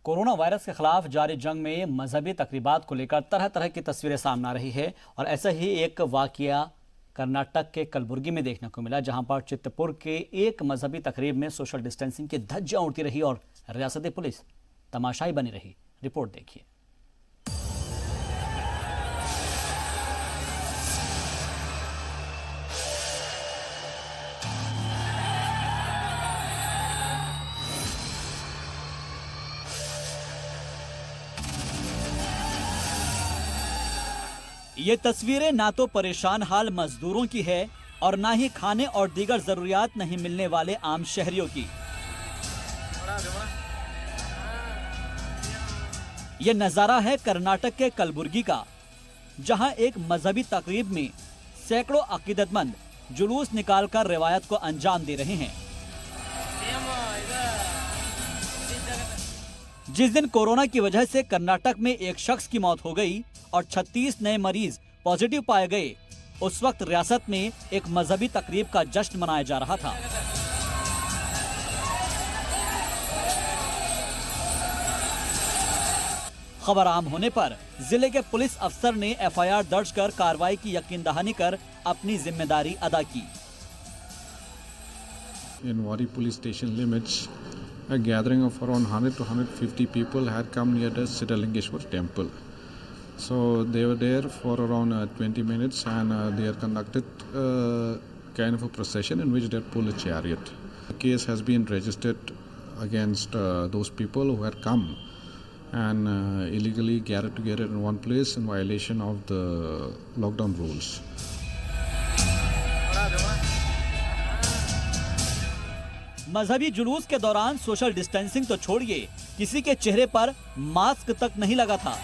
Corona virus के खिलाफ जारी जंग में मजहबी तकरीबात को लेकर तरह तरह की तस्वीरें सामने आ रही है और ऐसा ही एक वाकया कर्नाटक के कलबुर्गी में देखने को मिला, जहां पर चित्तपुर के एक मजहबी तकरीब में सोशल डिस्टेंसिंग की धज्जियां उड़ती रही और रियासती पुलिस तमाशाई बनी रही। रिपोर्ट देखिए। ये तस्वीरें ना तो परेशान हाल मजदूरों की है और ना ही खाने और दीगर जरूरियात नहीं मिलने वाले आम शहरियों की। ये नजारा है कर्नाटक के कलबुर्गी का, जहां एक मजहबी तकरीब में सैकड़ों अकीदतमंद जुलूस निकालकर रिवायत को अंजाम दे रहे हैं। जिस दिन कोरोना की वजह से कर्नाटक में एक शख्स की मौत हो गई और 36 नए मरीज पॉजिटिव पाए गए, उस वक्त रियासत में एक मजहबी तकरीब का जश्न मनाया जा रहा था। खबर आम होने पर जिले के पुलिस अफसर ने एफआईआर दर्ज कर कार्रवाई की यकीन दहानी कर अपनी जिम्मेदारी अदा की। In Wari police station limits, a gathering of around 100 to 150 people had come near the Siddhalingeshwar temple. So they were there for around 20 minutes and they had conducted kind of a procession in which they pulled a chariot. The case has been registered against those people who had come and illegally gathered together in one place in violation of the lockdown rules. मजहबी जुलूस के दौरान social distancing तो छोड़िए, किसी के चेहरे पर मास्क तक नहीं लगा था।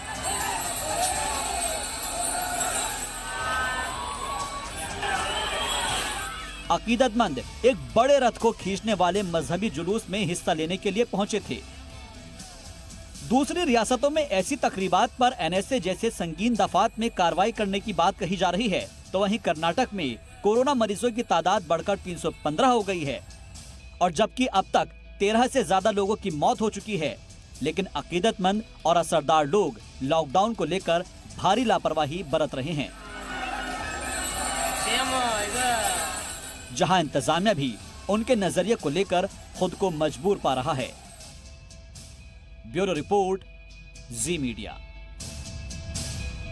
अकीदतमंद एक बड़े रथ को खींचने वाले मजहबी जुलूस में हिस्सा लेने के लिए पहुंचे थे। दूसरी रियासतों में ऐसी तकरीबात पर एनएसए जैसे संगीन दफात में कार्रवाई करने की बात कही जा रही है, तो वहीं कर्नाटक में कोरोना मरीजों की तादाद बढ़कर 315 हो गई है और जबकि अब तक 13 से ज्यादा लोगों की मौत हो चुकी है, लेकिन अकीदतमंद और असरदार लोग लॉकडाउन को लेकर भारी लापरवाही बरत रहे हैं, जहां इंतजामिया भी उनके नजरिए को लेकर खुद को मजबूर पा रहा है। ब्यूरो रिपोर्ट, जी मीडिया।